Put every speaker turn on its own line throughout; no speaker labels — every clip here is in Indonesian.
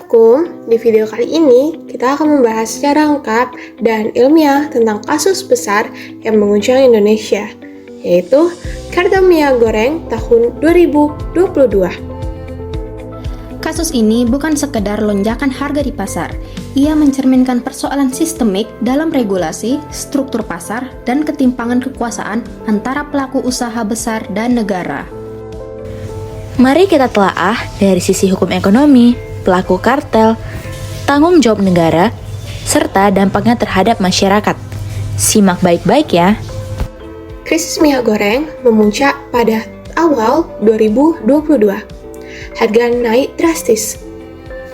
Assalamualaikum, di video kali ini kita akan membahas secara lengkap dan ilmiah tentang kasus besar yang mengguncang Indonesia, yaitu kartel minyak goreng tahun 2022.
Kasus ini bukan sekedar lonjakan harga di pasar, ia mencerminkan persoalan sistemik dalam regulasi, struktur pasar, dan ketimpangan kekuasaan antara pelaku usaha besar dan negara.
Mari kita telaah dari sisi hukum ekonomi, pelaku kartel, tanggung jawab negara, serta dampaknya terhadap masyarakat. Simak baik-baik ya.
Krisis minyak goreng memuncak pada awal 2022. Harga naik drastis.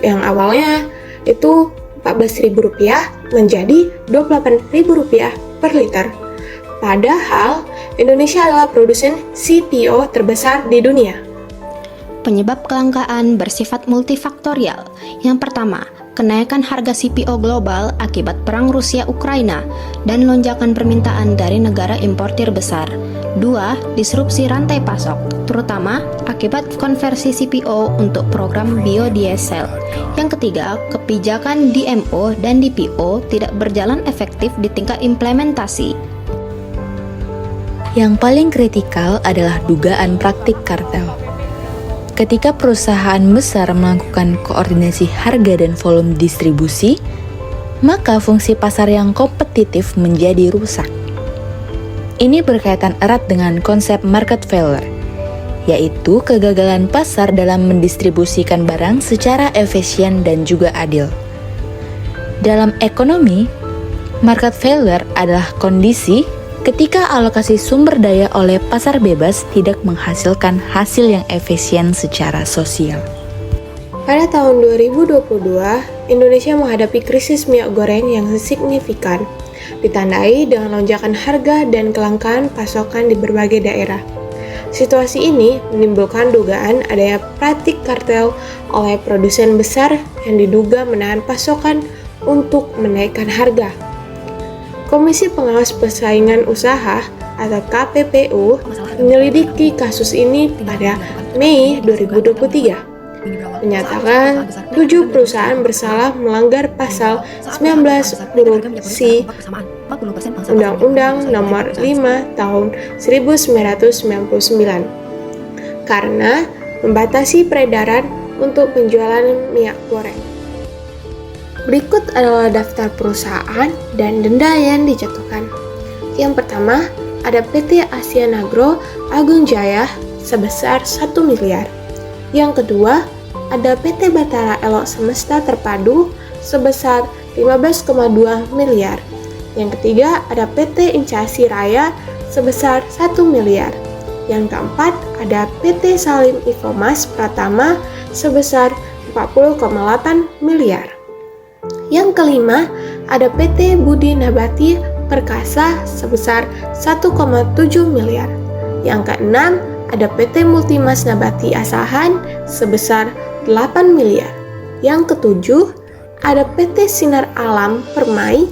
Yang awalnya itu Rp14.000 menjadi Rp28.000 per liter. Padahal Indonesia adalah produsen CPO terbesar di dunia.
Penyebab kelangkaan bersifat multifaktorial. Yang pertama, kenaikan harga CPO global akibat perang Rusia-Ukraina dan lonjakan permintaan dari negara importir besar. 2. Disrupsi rantai pasok, terutama akibat konversi CPO untuk program biodiesel. Yang ketiga, kebijakan DMO dan DPO tidak berjalan efektif di tingkat implementasi.
Yang paling kritikal adalah dugaan praktik kartel. Ketika perusahaan besar melakukan koordinasi harga dan volume distribusi, maka fungsi pasar yang kompetitif menjadi rusak. Ini berkaitan erat dengan konsep market failure, yaitu kegagalan pasar dalam mendistribusikan barang secara efisien dan juga adil. Dalam ekonomi, market failure adalah kondisi ketika alokasi sumber daya oleh pasar bebas tidak menghasilkan hasil yang efisien secara sosial.
Pada tahun 2022, Indonesia menghadapi krisis minyak goreng yang signifikan, ditandai dengan lonjakan harga dan kelangkaan pasokan di berbagai daerah. Situasi ini menimbulkan dugaan adanya praktik kartel oleh produsen besar yang diduga menahan pasokan untuk menaikkan harga. Komisi Pengawas Persaingan Usaha atau KPPU menyelidiki kasus ini pada Mei 2023, menyatakan 7 perusahaan bersalah melanggar pasal 19 huruf C Undang-Undang Nomor 5 Tahun 1999 karena membatasi peredaran untuk penjualan minyak goreng. Berikut adalah daftar perusahaan dan denda yang dijatuhkan. Yang pertama, ada PT Asianagro Agung Jaya sebesar 1 miliar. Yang kedua, ada PT Batara Elok Semesta Terpadu sebesar 15,2 miliar. Yang ketiga, ada PT Incasi Raya sebesar 1 miliar. Yang keempat, ada PT Salim Infomas Pratama sebesar 40,8 miliar. Yang kelima, ada PT Budi Nabati Perkasa sebesar 1,7 miliar. Yang keenam, ada PT Multimas Nabati Asahan sebesar 8 miliar. Yang ketujuh, ada PT Sinar Alam Permai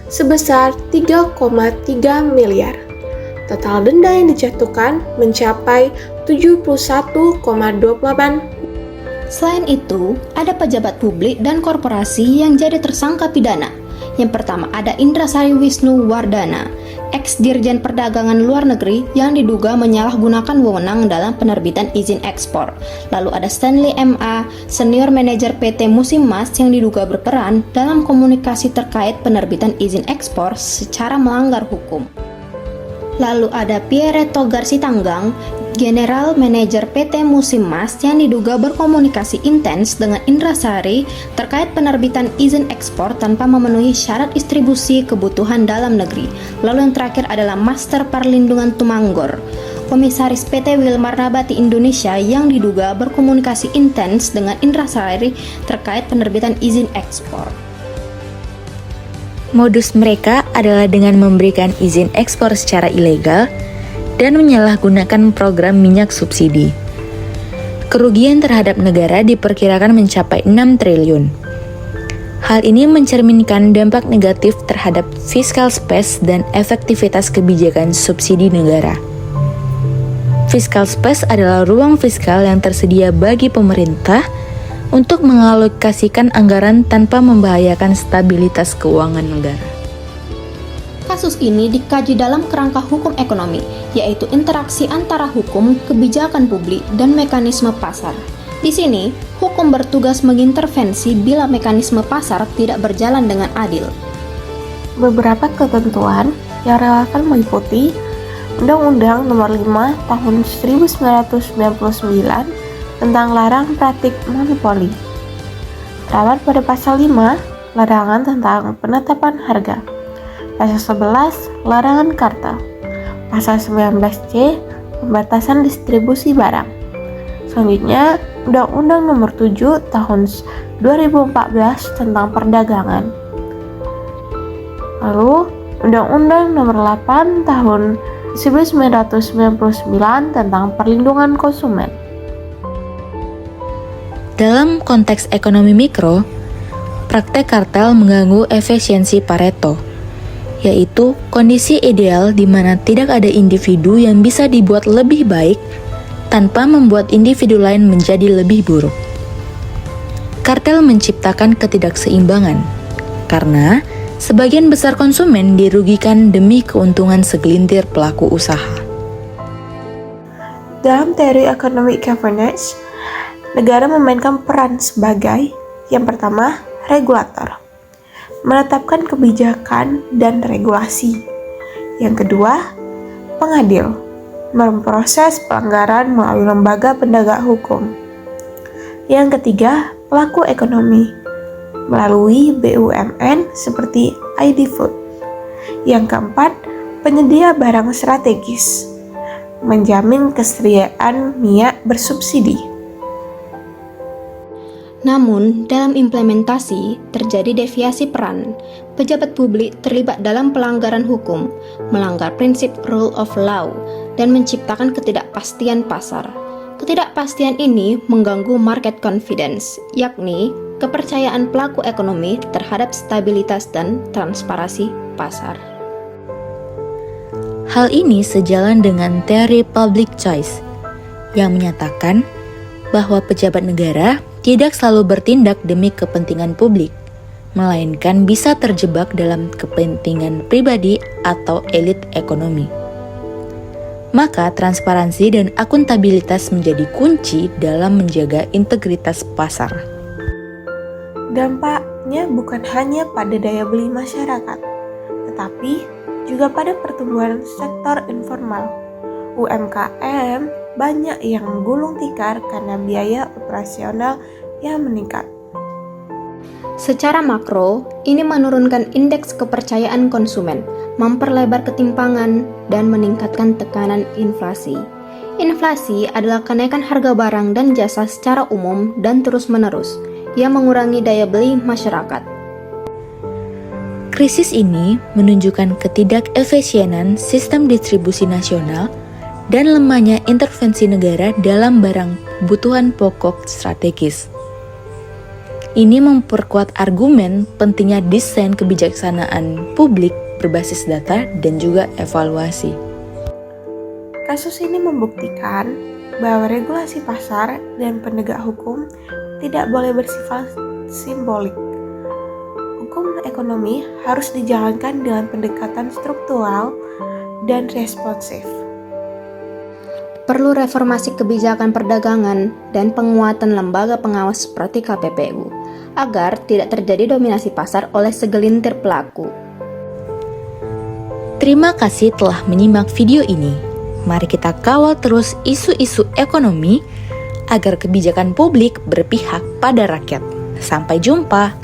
sebesar 3,3 miliar. Total denda yang dijatuhkan mencapai 71,28.
Selain itu, ada pejabat publik dan korporasi yang jadi tersangka pidana. Yang pertama ada Indrasari Wisnu Wardana, ex-dirjen perdagangan luar negeri yang diduga menyalahgunakan wewenang dalam penerbitan izin ekspor. Lalu ada Stanley M.A., senior manajer PT Musim Mas yang diduga berperan dalam komunikasi terkait penerbitan izin ekspor secara melanggar hukum. Lalu ada Pierre Togar Sitanggang, General Manager PT Musim Mas yang diduga berkomunikasi intens dengan Indrasari terkait penerbitan izin ekspor tanpa memenuhi syarat distribusi kebutuhan dalam negeri. Lalu yang terakhir adalah Master Perlindungan Tumanggor, Komisaris PT Wilmar Nabati Indonesia yang diduga berkomunikasi intens dengan Indrasari terkait penerbitan izin ekspor.
Modus mereka adalah dengan memberikan izin ekspor secara ilegal dan menyalahgunakan program minyak subsidi. Kerugian terhadap negara diperkirakan mencapai 6 triliun. Hal ini mencerminkan dampak negatif terhadap fiscal space dan efektivitas kebijakan subsidi negara. Fiscal space adalah ruang fiskal yang tersedia bagi pemerintah untuk mengalokasikan anggaran tanpa membahayakan stabilitas keuangan negara.
Kasus ini dikaji dalam kerangka hukum ekonomi, yaitu interaksi antara hukum, kebijakan publik, dan mekanisme pasar. Di sini, hukum bertugas mengintervensi bila mekanisme pasar tidak berjalan dengan adil.
Beberapa ketentuan yang relevan meliputi Undang-Undang Nomor 5 Tahun 1999 tentang larang praktik monopoli. Terdapat pada pasal 5, larangan tentang penetapan harga. Pasal 11, larangan kartel. Pasal 19C, pembatasan distribusi barang. Selanjutnya, Undang-Undang Nomor 7 Tahun 2014 tentang perdagangan. Lalu, Undang-Undang Nomor 8 Tahun 1999 tentang perlindungan konsumen.
Dalam konteks ekonomi mikro, praktek kartel mengganggu efisiensi Pareto, yaitu kondisi ideal di mana tidak ada individu yang bisa dibuat lebih baik tanpa membuat individu lain menjadi lebih buruk. Kartel menciptakan ketidakseimbangan, karena sebagian besar konsumen dirugikan demi keuntungan segelintir pelaku usaha.
Dalam teori economic governance, negara memainkan peran sebagai yang pertama, regulator, menetapkan kebijakan dan regulasi. Yang kedua, pengadil, memproses pelanggaran melalui lembaga penegak hukum. Yang ketiga, pelaku ekonomi, melalui BUMN seperti ID Food. Yang keempat, penyedia barang strategis, menjamin kesediaan minyak bersubsidi.
Namun, dalam implementasi terjadi deviasi peran. Pejabat publik terlibat dalam pelanggaran hukum, melanggar prinsip rule of law, dan menciptakan ketidakpastian pasar. Ketidakpastian ini mengganggu market confidence, yakni kepercayaan pelaku ekonomi terhadap stabilitas dan transparansi pasar.
Hal ini sejalan dengan teori public choice yang menyatakan bahwa pejabat negara tidak selalu bertindak demi kepentingan publik, melainkan bisa terjebak dalam kepentingan pribadi atau elit ekonomi. Maka transparansi dan akuntabilitas menjadi kunci dalam menjaga integritas pasar.
Dampaknya bukan hanya pada daya beli masyarakat, tetapi juga pada pertumbuhan sektor informal. UMKM banyak yang gulung tikar karena biaya operasional yang meningkat.
Secara makro, ini menurunkan indeks kepercayaan konsumen, memperlebar ketimpangan, dan meningkatkan tekanan inflasi. Inflasi adalah kenaikan harga barang dan jasa secara umum dan terus-menerus, yang mengurangi daya beli masyarakat.
Krisis ini menunjukkan ketidakefisienan sistem distribusi nasional dan lemahnya intervensi negara dalam barang kebutuhan pokok strategis. Ini memperkuat argumen pentingnya desain kebijaksanaan publik berbasis data dan juga evaluasi.
Kasus ini membuktikan bahwa regulasi pasar dan penegak hukum tidak boleh bersifat simbolik. Hukum ekonomi harus dijalankan dengan pendekatan struktural dan responsif.
Perlu reformasi kebijakan perdagangan dan penguatan lembaga pengawas seperti KPPU agar tidak terjadi dominasi pasar oleh segelintir pelaku.
Terima kasih telah menyimak video ini. Mari kita kawal terus isu-isu ekonomi agar kebijakan publik berpihak pada rakyat. Sampai jumpa.